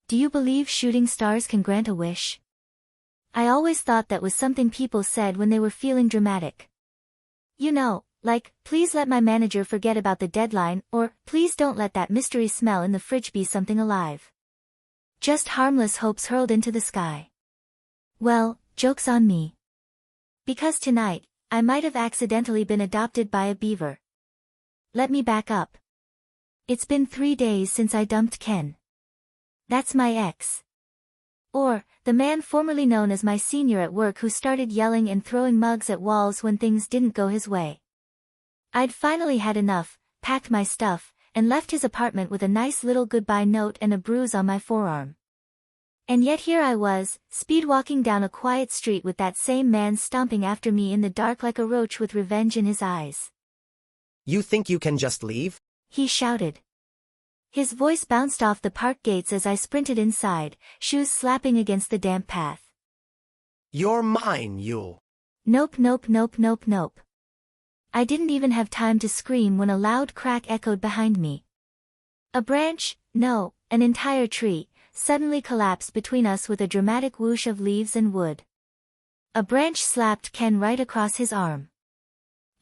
Do you believe shooting stars can grant a wish? I always thought that was something people said when they were feeling dramatic. You know, like, please let my manager forget about the deadline, or, please don't let that mystery smell in the fridge be something alive. Just harmless hopes hurled into the sky. Well, joke's on me. Because tonight, I might have accidentally been adopted by a beaver. Let me back up. It's been 3 days since I dumped Ken. That's my ex. Or, the man formerly known as my senior at work who started yelling and throwing mugs at walls when things didn't go his way. I'd finally had enough, packed my stuff, and left his apartment with a nice little goodbye note and a bruise on my forearm. And yet here I was, speed-walking down a quiet street with that same man stomping after me in the dark like a roach with revenge in his eyes. You think you can just leave? He shouted. His voice bounced off the park gates as I sprinted inside, shoes slapping against the damp path. You're mine, Yule. Nope, nope, nope, nope, nope. I didn't even have time to scream when a loud crack echoed behind me. A branch, no, an entire tree, suddenly collapsed between us with a dramatic whoosh of leaves and wood. A branch slapped Ken right across his arm.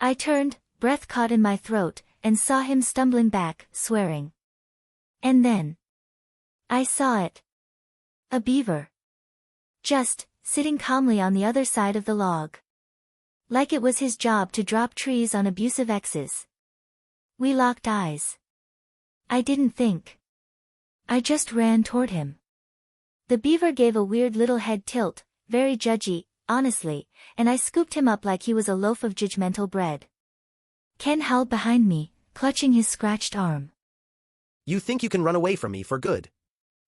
I turned, breath caught in my throat, and saw him stumbling back, swearing. And then I saw it. A beaver. Just sitting calmly on the other side of the log. Like it was his job to drop trees on abusive exes. We locked eyes. I didn't think. I just ran toward him. The beaver gave a weird little head tilt, very judgy, honestly, and I scooped him up like he was a loaf of judgmental bread. Ken howled behind me, clutching his scratched arm. You think you can run away from me for good?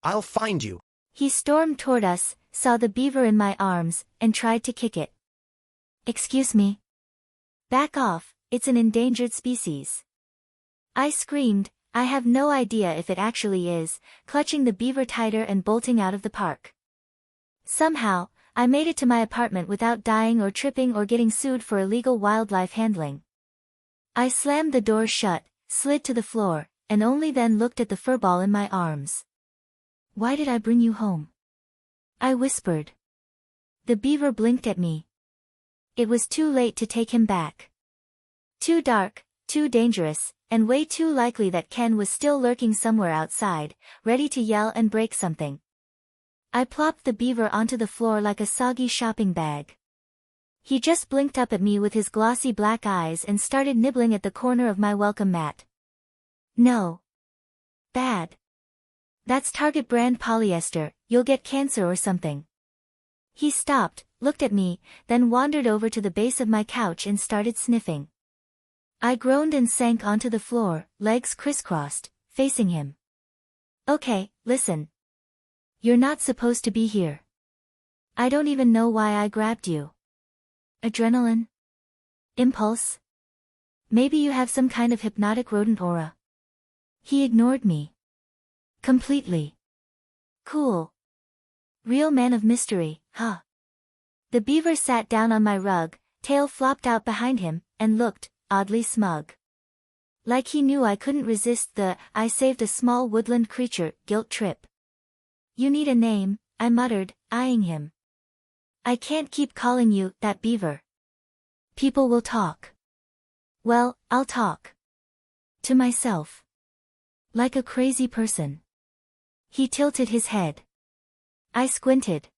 I'll find you. He stormed toward us, saw the beaver in my arms, and tried to kick it. Excuse me. Back off, it's an endangered species. I screamed, I have no idea if it actually is, clutching the beaver tighter and bolting out of the park. Somehow, I made it to my apartment without dying or tripping or getting sued for illegal wildlife handling. I slammed the door shut, slid to the floor, and only then looked at the furball in my arms. Why did I bring you home? I whispered. The beaver blinked at me. It was too late to take him back. Too dark, too dangerous, and way too likely that Ken was still lurking somewhere outside, ready to yell and break something. I plopped the beaver onto the floor like a soggy shopping bag. He just blinked up at me with his glossy black eyes and started nibbling at the corner of my welcome mat. No. Bad. That's Target brand polyester, you'll get cancer or something. He stopped, looked at me, then wandered over to the base of my couch and started sniffing. I groaned and sank onto the floor, legs crisscrossed, facing him. Okay, listen. You're not supposed to be here. I don't even know why I grabbed you. Adrenaline? Impulse? Maybe you have some kind of hypnotic rodent aura. He ignored me. Completely. Cool. Real man of mystery, huh? The beaver sat down on my rug, tail flopped out behind him, and looked, oddly smug. Like he knew I couldn't resist the, I saved a small woodland creature, guilt trip. You need a name, I muttered, eyeing him. I can't keep calling you, that beaver. People will talk. Well, I'll talk. To myself. Like a crazy person. He tilted his head. I squinted.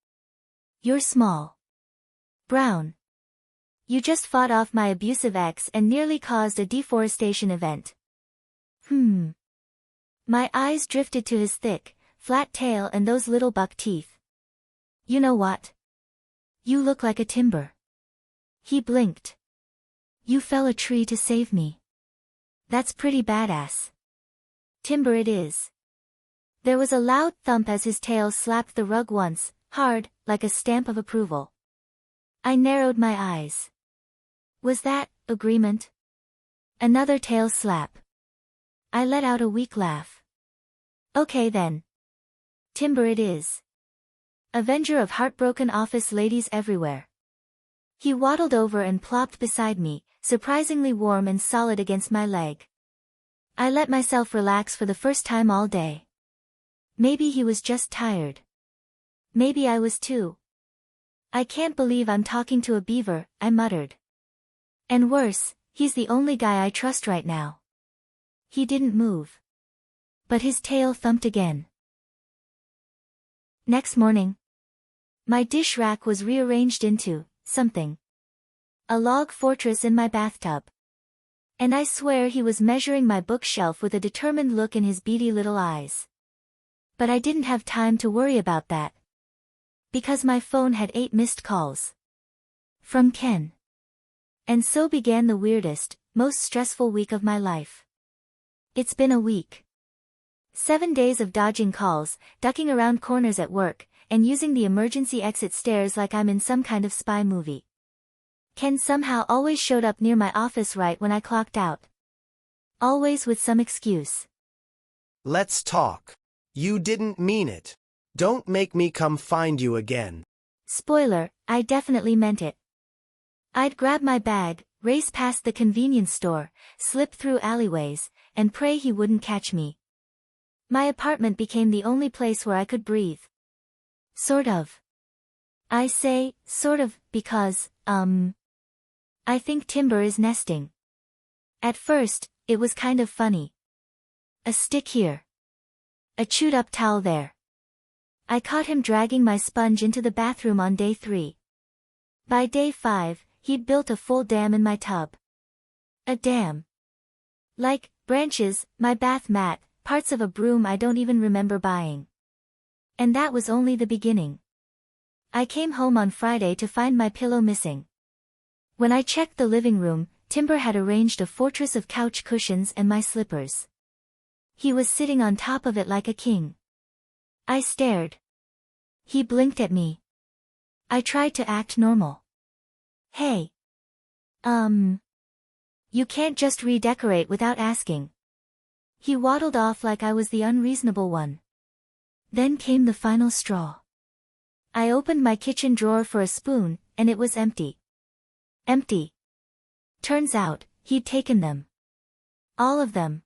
You're small. Brown. You just fought off my abusive ex and nearly caused a deforestation event. My eyes drifted to his thick, flat tail and those little buck teeth. You know what? You look like a timber. He blinked. You fell a tree to save me. That's pretty badass. Timber it is. There was a loud thump as his tail slapped the rug once, hard, like a stamp of approval. I narrowed my eyes. Was that agreement? Another tail slap. I let out a weak laugh. Okay then. Timber it is. Avenger of heartbroken office ladies everywhere. He waddled over and plopped beside me, surprisingly warm and solid against my leg. I let myself relax for the first time all day. Maybe he was just tired. Maybe I was too. I can't believe I'm talking to a beaver, I muttered. And worse, he's the only guy I trust right now. He didn't move. But his tail thumped again. Next morning, my dish rack was rearranged into something. A log fortress in my bathtub. And I swear he was measuring my bookshelf with a determined look in his beady little eyes. But I didn't have time to worry about that. Because my phone had 8 missed calls. From Ken. And so began the weirdest, most stressful week of my life. It's been a week. 7 days of dodging calls, ducking around corners at work, and using the emergency exit stairs like I'm in some kind of spy movie. Ken somehow always showed up near my office right when I clocked out. Always with some excuse. Let's talk. You didn't mean it. Don't make me come find you again. Spoiler, I definitely meant it. I'd grab my bag, race past the convenience store, slip through alleyways, and pray he wouldn't catch me. My apartment became the only place where I could breathe. Sort of. I say, sort of, because, I think Timber is nesting. At first, it was kind of funny. A stick here. A chewed-up towel there. I caught him dragging my sponge into the bathroom on day 3. By day 5, he'd built a full dam in my tub. A dam. Like, branches, my bath mat, parts of a broom I don't even remember buying. And that was only the beginning. I came home on Friday to find my pillow missing. When I checked the living room, Timber had arranged a fortress of couch cushions and my slippers. He was sitting on top of it like a king. I stared. He blinked at me. I tried to act normal. Hey. You can't just redecorate without asking. He waddled off like I was the unreasonable one. Then came the final straw. I opened my kitchen drawer for a spoon, and it was empty. Empty. Turns out, he'd taken them. All of them.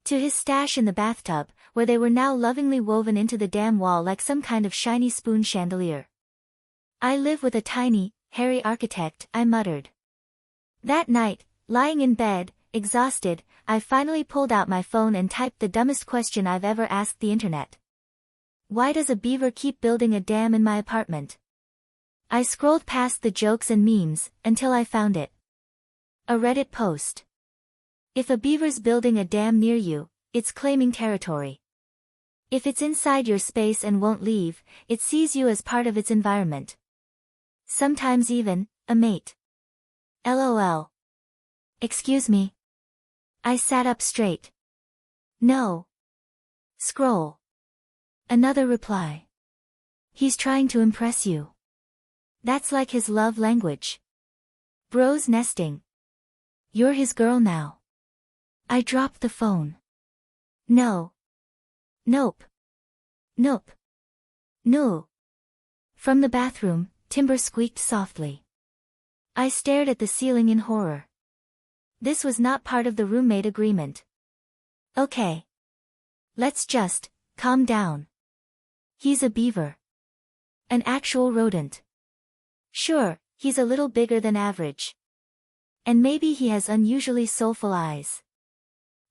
To his stash in the bathtub, where they were now lovingly woven into the dam wall like some kind of shiny spoon chandelier. I live with a tiny, hairy architect, I muttered. That night, lying in bed, exhausted, I finally pulled out my phone and typed the dumbest question I've ever asked the internet. Why does a beaver keep building a dam in my apartment? I scrolled past the jokes and memes, until I found it. A Reddit post. If a beaver's building a dam near you, it's claiming territory. If it's inside your space and won't leave, it sees you as part of its environment. Sometimes even, a mate. LOL. Excuse me. I sat up straight. No. Scroll. Another reply. He's trying to impress you. That's like his love language. Bros nesting. You're his girl now. I dropped the phone. No. Nope. Nope. No. From the bathroom, Timber squeaked softly. I stared at the ceiling in horror. This was not part of the roommate agreement. Okay. Let's just calm down. He's a beaver. An actual rodent. Sure, he's a little bigger than average. And maybe he has unusually soulful eyes.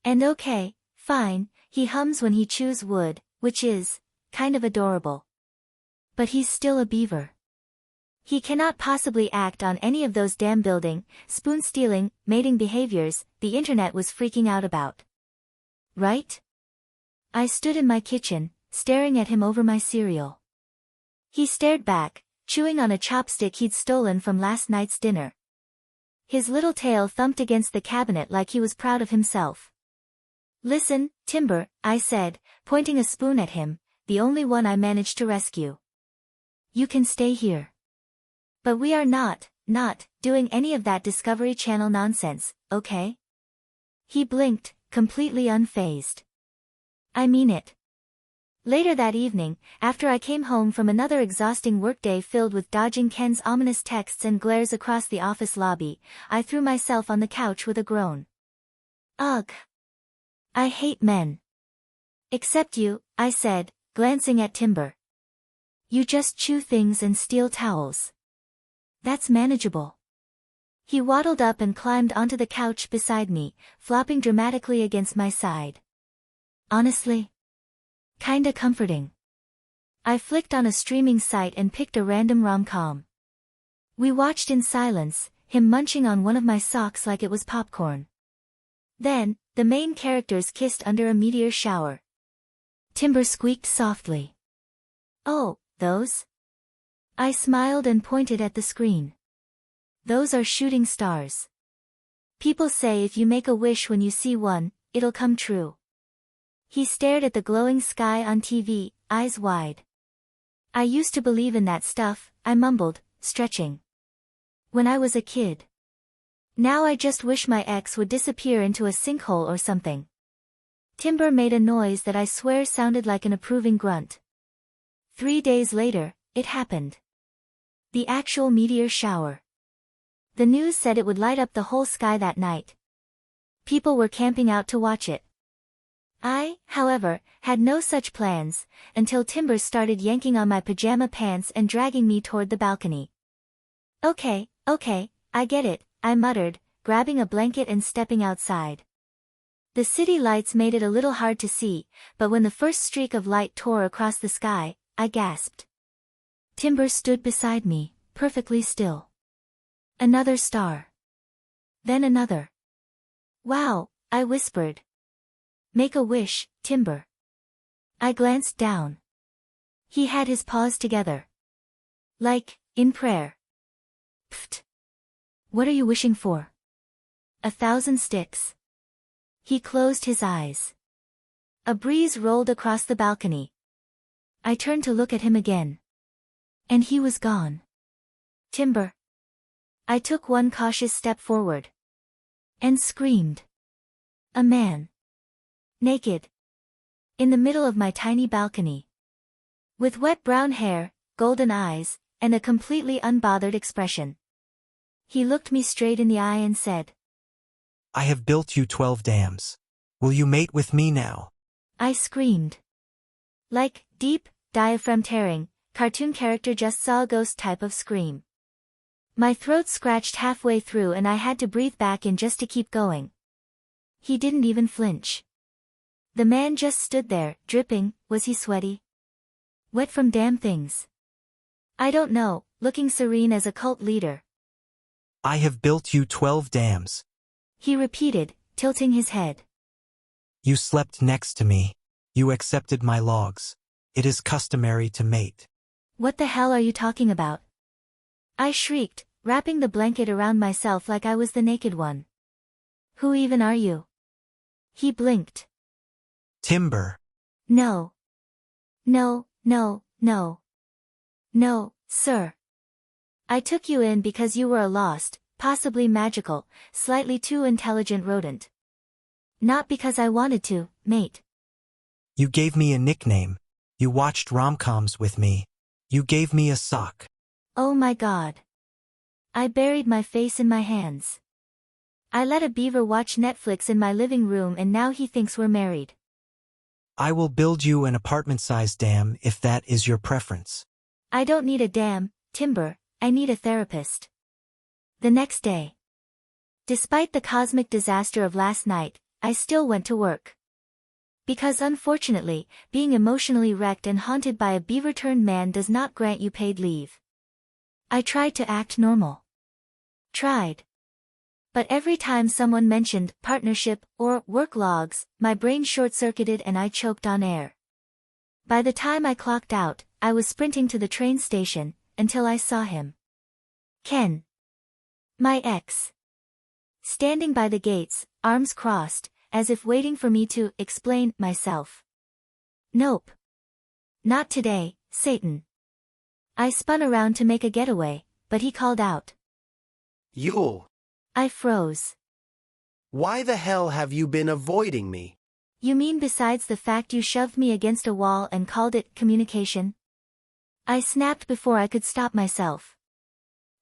And okay, fine, he hums when he chews wood, which is kind of adorable. But he's still a beaver. He cannot possibly act on any of those dam building, spoon stealing, mating behaviors the internet was freaking out about. Right? I stood in my kitchen, staring at him over my cereal. He stared back, chewing on a chopstick he'd stolen from last night's dinner. His little tail thumped against the cabinet like he was proud of himself. Listen, Timber, I said, pointing a spoon at him, the only one I managed to rescue. You can stay here. But we are not doing any of that Discovery Channel nonsense, okay? He blinked, completely unfazed. I mean it. Later that evening, after I came home from another exhausting workday filled with dodging Ken's ominous texts and glares across the office lobby, I threw myself on the couch with a groan. Ugh. I hate men. Except you, I said, glancing at Timber. You just chew things and steal towels. That's manageable. He waddled up and climbed onto the couch beside me, flopping dramatically against my side. Honestly? Kinda comforting. I flicked on a streaming site and picked a random rom-com. We watched in silence, him munching on one of my socks like it was popcorn. Then, the main characters kissed under a meteor shower. Timber squeaked softly. Oh, those? I smiled and pointed at the screen. Those are shooting stars. People say if you make a wish when you see one, it'll come true. He stared at the glowing sky on TV, eyes wide. I used to believe in that stuff, I mumbled, stretching. When I was a kid. Now I just wish my ex would disappear into a sinkhole or something. Timber made a noise that I swear sounded like an approving grunt. 3 days later, it happened. The actual meteor shower. The news said it would light up the whole sky that night. People were camping out to watch it. I, however, had no such plans, until Timber started yanking on my pajama pants and dragging me toward the balcony. Okay, I get it, I muttered, grabbing a blanket and stepping outside. The city lights made it a little hard to see, but when the first streak of light tore across the sky, I gasped. Timber stood beside me, perfectly still. Another star. Then another. Wow, I whispered. Make a wish, Timber. I glanced down. He had his paws together. Like, in prayer. Pfft. What are you wishing for? 1,000 sticks. He closed his eyes. A breeze rolled across the balcony. I turned to look at him again. And he was gone. Timber. I took one cautious step forward. And screamed. A man. Naked. In the middle of my tiny balcony. With wet brown hair, golden eyes, and a completely unbothered expression. He looked me straight in the eye and said. I have built you 12 dams. Will you mate with me now? I screamed. Like, deep, diaphragm-tearing, cartoon character just saw a ghost type of scream. My throat scratched halfway through and I had to breathe back in just to keep going. He didn't even flinch. The man just stood there, dripping. Was he sweaty? Wet from damn things? I don't know, looking serene as a cult leader. I have built you 12 dams. He repeated, tilting his head. You slept next to me. You accepted my logs. It is customary to mate. What the hell are you talking about? I shrieked, wrapping the blanket around myself like I was the naked one. Who even are you? He blinked. Timber. No. No, sir. I took you in because you were a lost, possibly magical, slightly too intelligent rodent. Not because I wanted to, mate. You gave me a nickname. You watched rom-coms with me. You gave me a sock. Oh my God. I buried my face in my hands. I let a beaver watch Netflix in my living room and now he thinks we're married. I will build you an apartment-sized dam if that is your preference. I don't need a dam, Timber, I need a therapist. The next day. Despite the cosmic disaster of last night, I still went to work. Because unfortunately, being emotionally wrecked and haunted by a beaver-turned man does not grant you paid leave. I tried to act normal. Tried. But every time someone mentioned partnership or work logs, my brain short-circuited and I choked on air. By the time I clocked out, I was sprinting to the train station, until I saw him. Ken. My ex. Standing by the gates, arms crossed, as if waiting for me to explain myself. Nope. Not today, Satan. I spun around to make a getaway, but he called out. Yule. I froze. Why the hell have you been avoiding me? You mean besides the fact you shoved me against a wall and called it communication? I snapped before I could stop myself.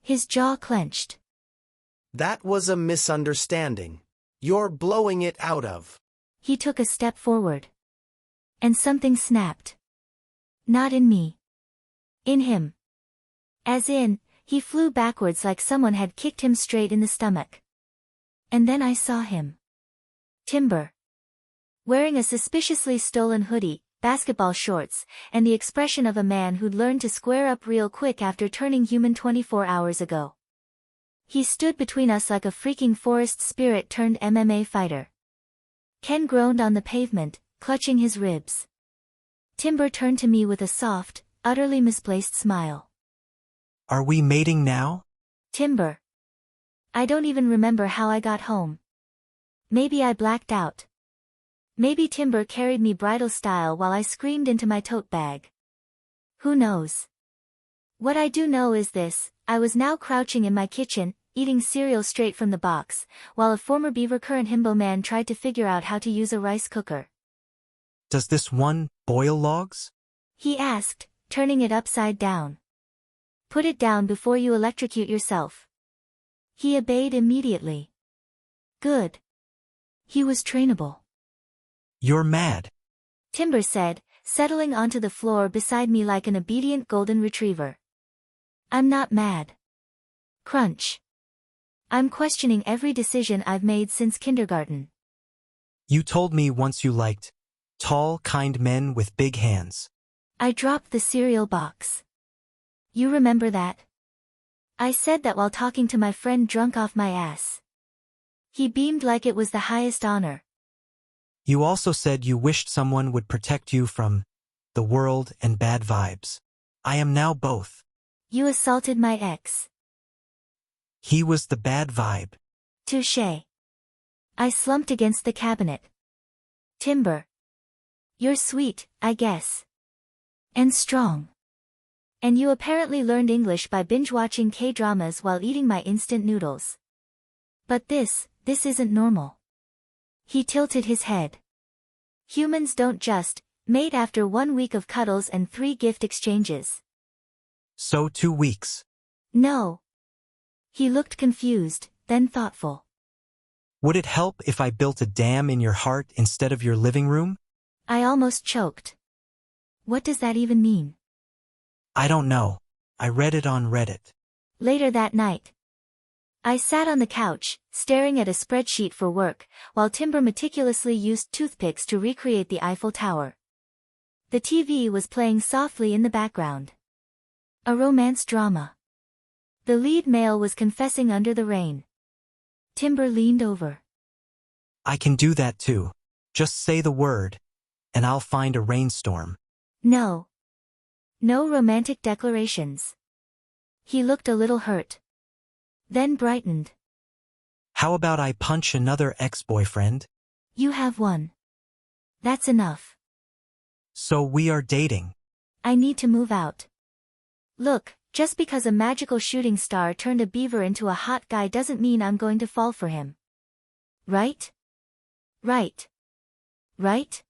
His jaw clenched. That was a misunderstanding. You're blowing it out of. He took a step forward. And something snapped. Not in me. In him. As in, he flew backwards like someone had kicked him straight in the stomach. And then I saw him. Timber. Wearing a suspiciously stolen hoodie, basketball shorts, and the expression of a man who'd learned to square up real quick after turning human 24 hours ago. He stood between us like a freaking forest spirit turned MMA fighter. Ken groaned on the pavement, clutching his ribs. Timber turned to me with a soft, utterly misplaced smile. Are we mating now? Timber. I don't even remember how I got home. Maybe I blacked out. Maybe Timber carried me bridal style while I screamed into my tote bag. Who knows? What I do know is this: I was now crouching in my kitchen, eating cereal straight from the box, while a former beaver current himbo man tried to figure out how to use a rice cooker. Does this one boil logs? He asked, turning it upside down. Put it down before you electrocute yourself. He obeyed immediately. Good. He was trainable. You're mad. Timber said, settling onto the floor beside me like an obedient golden retriever. I'm not mad. Crunch. I'm questioning every decision I've made since kindergarten. You told me once you liked tall, kind men with big hands. I dropped the cereal box. You remember that? I said that while talking to my friend drunk off my ass. He beamed like it was the highest honor. You also said you wished someone would protect you from the world and bad vibes. I am now both. You assaulted my ex. He was the bad vibe. Touché. I slumped against the cabinet. Timber. You're sweet, I guess. And strong. And you apparently learned English by binge-watching K-dramas while eating my instant noodles. But this isn't normal. He tilted his head. Humans don't just mate after 1 week of cuddles and 3 gift exchanges. So 2 weeks. No. He looked confused, then thoughtful. Would it help if I built a dam in your heart instead of your living room? I almost choked. What does that even mean? I don't know. I read it on Reddit. Later that night, I sat on the couch, staring at a spreadsheet for work, while Timber meticulously used toothpicks to recreate the Eiffel Tower. The TV was playing softly in the background. A romance drama. The lead male was confessing under the rain. Timber leaned over. I can do that too. Just say the word, and I'll find a rainstorm. No. No romantic declarations. He looked a little hurt. Then brightened. How about I punch another ex-boyfriend? You have one. That's enough. So we are dating. I need to move out. Look, just because a magical shooting star turned a beaver into a hot guy doesn't mean I'm going to fall for him. Right? Right. Right?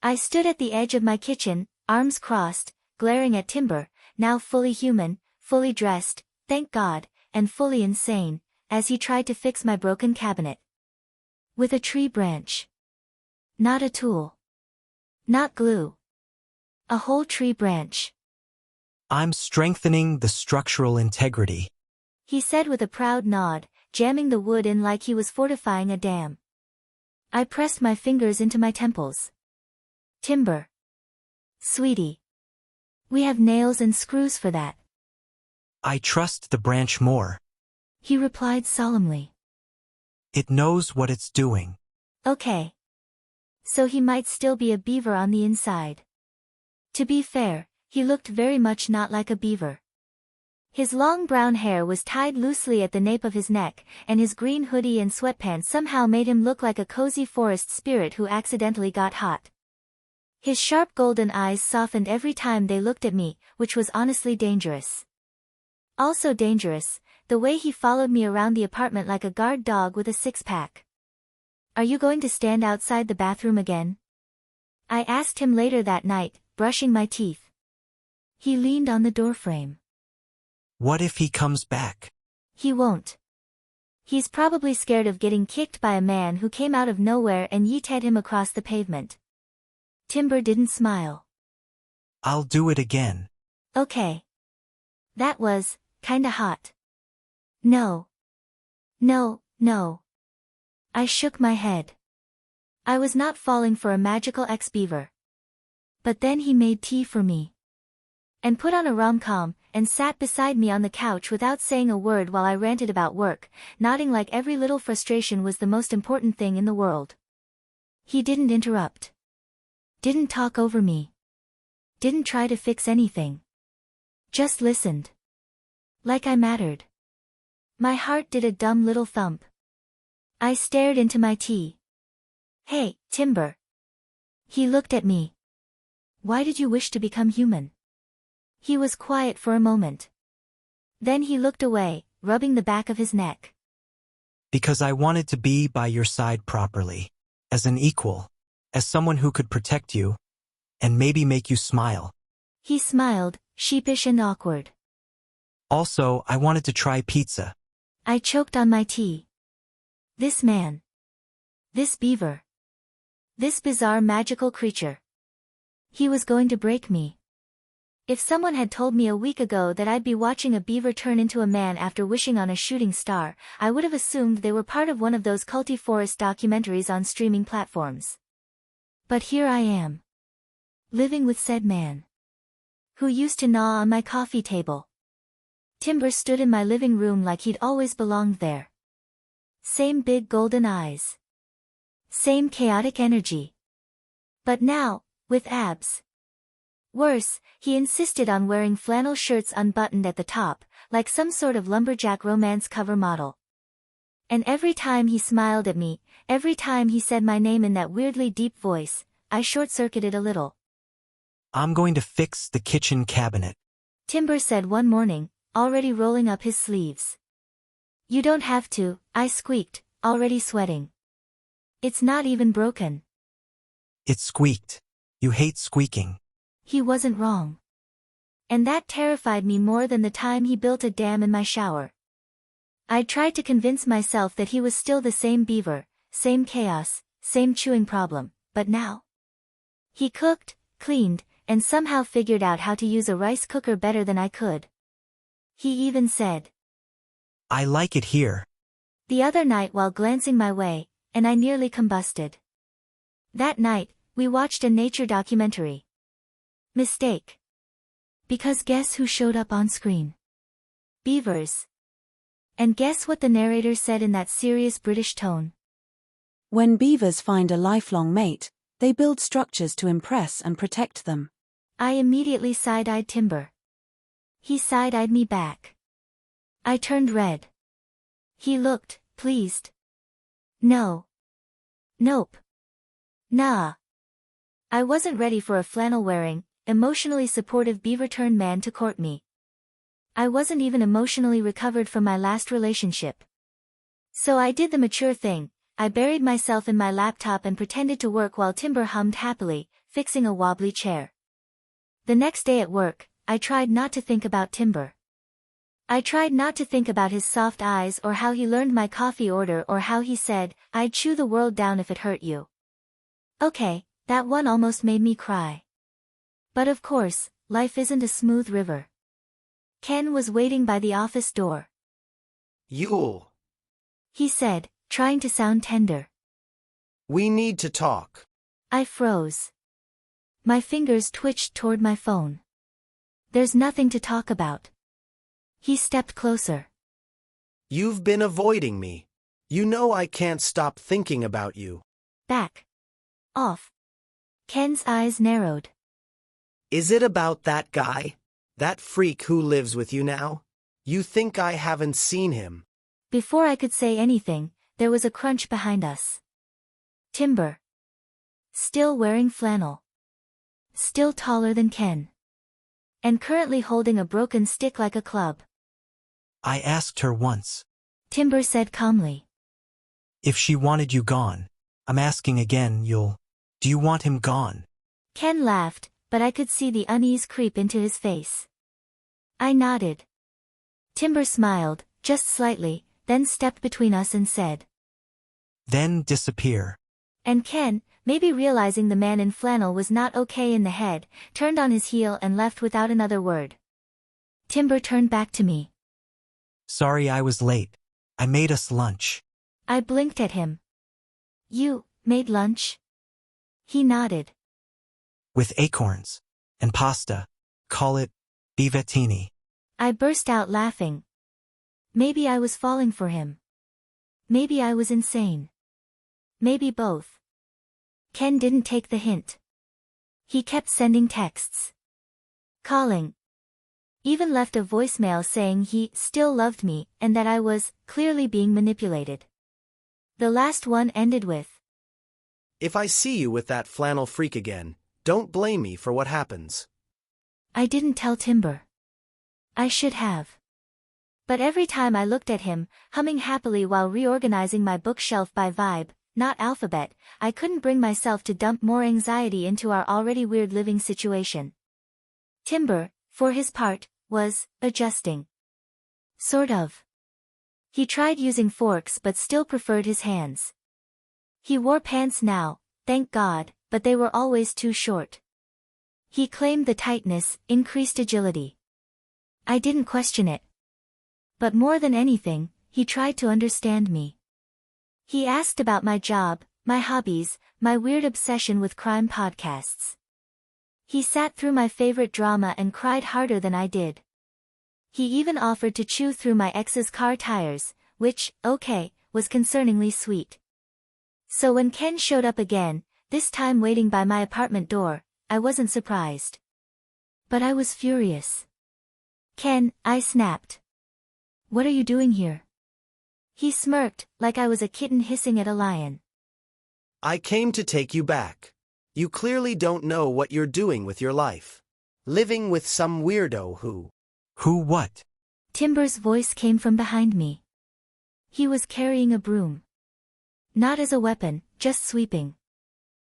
I stood at the edge of my kitchen, arms crossed, glaring at Timber, now fully human, fully dressed, thank God, and fully insane, as he tried to fix my broken cabinet. With a tree branch. Not a tool. Not glue. A whole tree branch. I'm strengthening the structural integrity. He said with a proud nod, jamming the wood in like he was fortifying a dam. I pressed my fingers into my temples. Timber. Sweetie. We have nails and screws for that. I trust the branch more. He replied solemnly. It knows what it's doing. Okay. So he might still be a beaver on the inside. To be fair, he looked very much not like a beaver. His long brown hair was tied loosely at the nape of his neck, and his green hoodie and sweatpants somehow made him look like a cozy forest spirit who accidentally got hot. His sharp golden eyes softened every time they looked at me, which was honestly dangerous. Also dangerous, the way he followed me around the apartment like a guard dog with a six-pack. Are you going to stand outside the bathroom again? I asked him later that night, brushing my teeth. He leaned on the doorframe. What if he comes back? He won't. He's probably scared of getting kicked by a man who came out of nowhere and yeeted him across the pavement. Timber didn't smile. I'll do it again. Okay. That was, kinda hot. No. No, no. I shook my head. I was not falling for a magical ex-beaver. But then he made tea for me. And put on a rom-com, and sat beside me on the couch without saying a word while I ranted about work, nodding like every little frustration was the most important thing in the world. He didn't interrupt. Didn't talk over me. Didn't try to fix anything. Just listened. Like I mattered. My heart did a dumb little thump. I stared into my tea. Hey, Timber. He looked at me. Why did you wish to become human? He was quiet for a moment. Then he looked away, rubbing the back of his neck. Because I wanted to be by your side properly. As an equal. As someone who could protect you. And maybe make you smile. He smiled, sheepish and awkward. Also, I wanted to try pizza. I choked on my tea. This man. This beaver. This bizarre magical creature. He was going to break me. If someone had told me a week ago that I'd be watching a beaver turn into a man after wishing on a shooting star, I would have assumed they were part of one of those culty forest documentaries on streaming platforms. But here I am. Living with said man. Who used to gnaw on my coffee table. Timber stood in my living room like he'd always belonged there. Same big golden eyes. Same chaotic energy. But now, with abs. Worse, he insisted on wearing flannel shirts unbuttoned at the top, like some sort of lumberjack romance cover model. And every time he smiled at me, every time he said my name in that weirdly deep voice, I short-circuited a little. I'm going to fix the kitchen cabinet. Timber said one morning, already rolling up his sleeves. You don't have to, I squeaked, already sweating. It's not even broken. It squeaked. You hate squeaking. He wasn't wrong. And that terrified me more than the time he built a dam in my shower. I tried to convince myself that he was still the same beaver, same chaos, same chewing problem, but now. He cooked, cleaned, and somehow figured out how to use a rice cooker better than I could. He even said, I like it here. The other night while glancing my way, and I nearly combusted. That night, we watched a nature documentary. Mistake. Because guess who showed up on screen? Beavers. And guess what the narrator said in that serious British tone? When beavers find a lifelong mate, they build structures to impress and protect them. I immediately side-eyed Timber. He side-eyed me back. I turned red. He looked, pleased. No. Nope. Nah. I wasn't ready for a flannel-wearing, emotionally supportive beaver-turned man to court me. I wasn't even emotionally recovered from my last relationship. So I did the mature thing, I buried myself in my laptop and pretended to work while Timber hummed happily, fixing a wobbly chair. The next day at work, I tried not to think about Timber. I tried not to think about his soft eyes or how he learned my coffee order or how he said, I'd chew the world down if it hurt you. Okay, that one almost made me cry. But of course, life isn't a smooth river. Ken was waiting by the office door. Yule. He said, trying to sound tender. We need to talk. I froze. My fingers twitched toward my phone. There's nothing to talk about. He stepped closer. You've been avoiding me. You know I can't stop thinking about you. Back. Off. Ken's eyes narrowed. Is it about that guy? That freak who lives with you now? You think I haven't seen him? Before I could say anything, there was a crunch behind us. Timber. Still wearing flannel. Still taller than Ken. And currently holding a broken stick like a club. I asked her once. Timber said calmly. If she wanted you gone. I'm asking again, Yule. Do you want him gone? Ken laughed, but I could see the unease creep into his face. I nodded. Timber smiled, just slightly, then stepped between us and said. Then disappear. And Ken, maybe realizing the man in flannel was not okay in the head, turned on his heel and left without another word. Timber turned back to me. Sorry I was late. I made us lunch. I blinked at him. You made lunch? He nodded. With acorns. And pasta. Call it beavettini. I burst out laughing. Maybe I was falling for him. Maybe I was insane. Maybe both. Ken didn't take the hint. He kept sending texts. Calling. Even left a voicemail saying he still loved me and that I was clearly being manipulated. The last one ended with, If I see you with that flannel freak again, don't blame me for what happens. I didn't tell Timber. I should have. But every time I looked at him, humming happily while reorganizing my bookshelf by vibe, not alphabet, I couldn't bring myself to dump more anxiety into our already weird living situation. Timber, for his part, was adjusting. Sort of. He tried using forks but still preferred his hands. He wore pants now, thank God, but they were always too short. He claimed the tightness increased agility. I didn't question it. But more than anything, he tried to understand me. He asked about my job, my hobbies, my weird obsession with crime podcasts. He sat through my favorite drama and cried harder than I did. He even offered to chew through my ex's car tires, which, okay, was concerningly sweet. So when Ken showed up again, this time waiting by my apartment door, I wasn't surprised. But I was furious. Ken, I snapped. What are you doing here? He smirked, like I was a kitten hissing at a lion. I came to take you back. You clearly don't know what you're doing with your life. Living with some weirdo who... Who what? Timber's voice came from behind me. He was carrying a broom. Not as a weapon, just sweeping.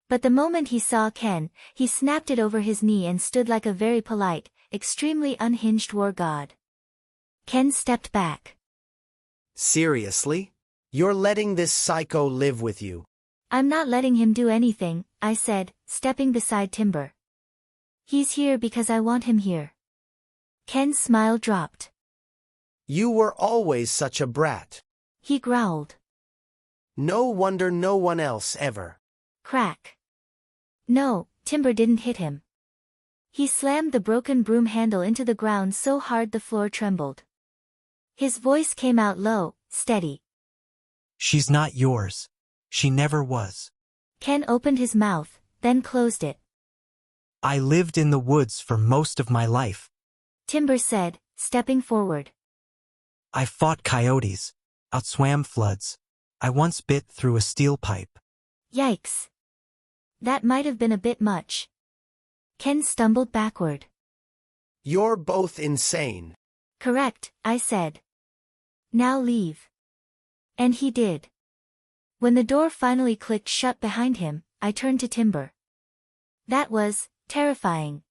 But the moment he saw Ken, he snapped it over his knee and stood like a very polite, extremely unhinged war god. Ken stepped back. Seriously? You're letting this psycho live with you? I'm not letting him do anything, I said, stepping beside Timber. He's here because I want him here. Ken's smile dropped. You were always such a brat. He growled. No wonder no one else ever. Crack. No, Timber didn't hit him. He slammed the broken broom handle into the ground so hard the floor trembled. His voice came out low, steady. She's not yours. She never was. Ken opened his mouth, then closed it. I lived in the woods for most of my life. Timber said, stepping forward. I fought coyotes, outswam floods. I once bit through a steel pipe. Yikes. That might have been a bit much. Ken stumbled backward. You're both insane. Correct, I said. Now leave. And he did. When the door finally clicked shut behind him, I turned to Timber. That was terrifying.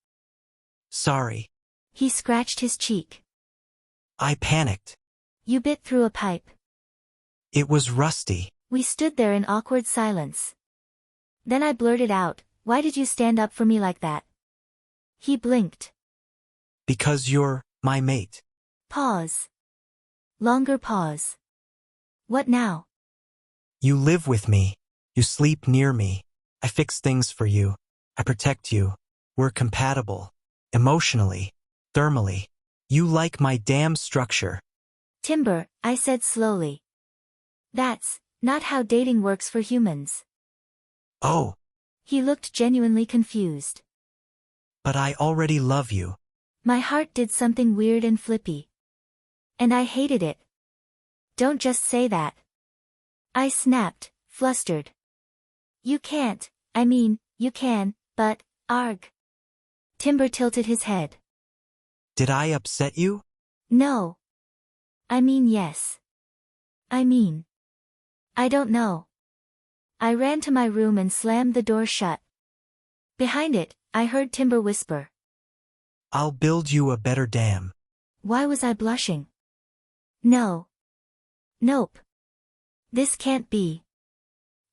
Sorry. He scratched his cheek. I panicked. You bit through a pipe. It was rusty. We stood there in awkward silence. Then I blurted out, why did you stand up for me like that? He blinked. Because you're my mate. Pause. Longer pause. What now? You live with me. You sleep near me. I fix things for you. I protect you. We're compatible. Emotionally. Thermally. You like my damn structure. Timber, I said slowly. That's not how dating works for humans. Oh. He looked genuinely confused. But I already love you. My heart did something weird and flippy. And I hated it. Don't just say that. I snapped, flustered. You can't, I mean, you can, but, arg. Timber tilted his head. Did I upset you? No. I mean yes. I mean. I don't know. I ran to my room and slammed the door shut. Behind it, I heard Timber whisper. I'll build you a better dam. Why was I blushing? No. Nope. This can't be.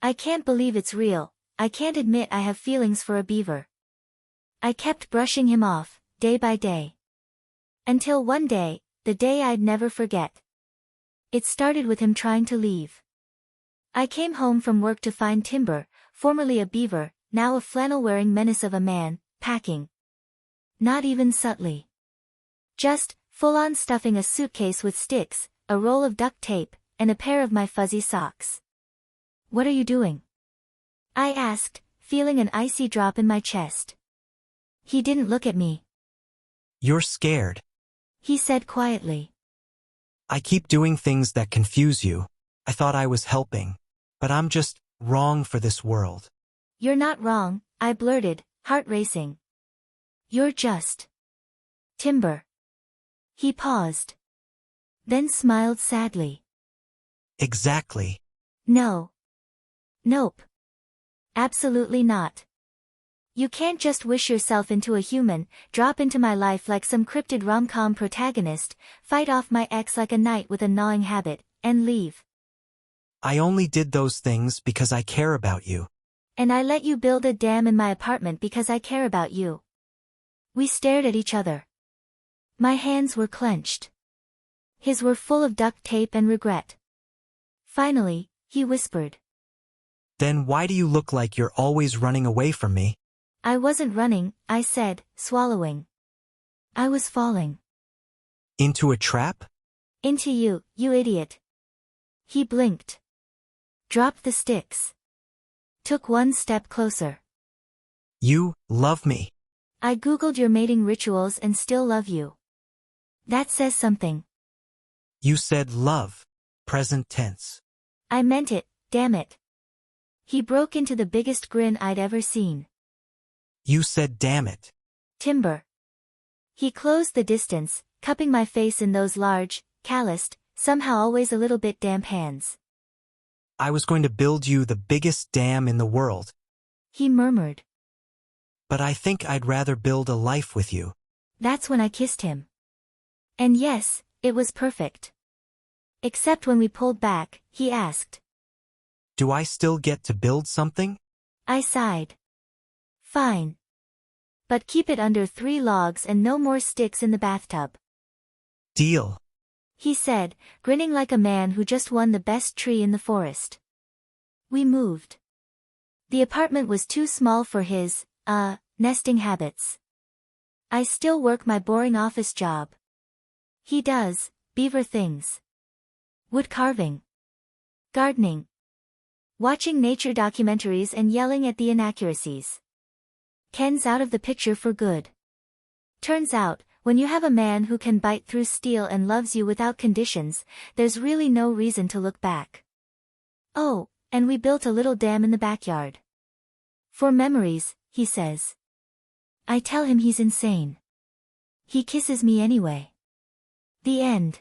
I can't believe it's real, I can't admit I have feelings for a beaver. I kept brushing him off, day by day. Until one day, the day I'd never forget. It started with him trying to leave. I came home from work to find Timber, formerly a beaver, now a flannel-wearing menace of a man, packing. Not even subtly. Just, full-on stuffing a suitcase with sticks, a roll of duct tape, and a pair of my fuzzy socks. "What are you doing?" I asked, feeling an icy drop in my chest. He didn't look at me. "You're scared." He said quietly. "I keep doing things that confuse you. I thought I was helping. But I'm just wrong for this world." "You're not wrong," I blurted, heart racing. "You're just Timber." He paused. Then smiled sadly. "Exactly." "No. Nope. Absolutely not. You can't just wish yourself into a human, drop into my life like some cryptid rom-com protagonist, fight off my ex like a knight with a gnawing habit, and leave. "I only did those things because I care about you." And I let you build a dam in my apartment because I care about you." We stared at each other. My hands were clenched. His were full of duct tape and regret. Finally, he whispered. "Then why do you look like you're always running away from me?" "I wasn't running," I said, swallowing. "I was falling." "Into a trap?" "Into you, you idiot." He blinked. Dropped the sticks. Took one step closer. "You love me." "I googled your mating rituals and still love you. That says something." "You said love. Present tense." "I meant it, damn it." He broke into the biggest grin I'd ever seen. "You said damn it." "Timber." He closed the distance, cupping my face in those large, calloused, somehow always a little bit damp hands. "I was going to build you the biggest dam in the world. He murmured. But I think I'd rather build a life with you." That's when I kissed him. And yes, it was perfect. Except when we pulled back, he asked. "Do I still get to build something?" I sighed. "Fine. But keep it under 3 logs and no more sticks in the bathtub." "Deal." He said, grinning like a man who just won the best tree in the forest. We moved. The apartment was too small for his, nesting habits. I still work my boring office job. He does, beaver things. Wood carving. Gardening. Watching nature documentaries and yelling at the inaccuracies. Ken's out of the picture for good. Turns out, when you have a man who can bite through steel and loves you without conditions, there's really no reason to look back. Oh, and we built a little dam in the backyard. For memories, he says. I tell him he's insane. He kisses me anyway. The end.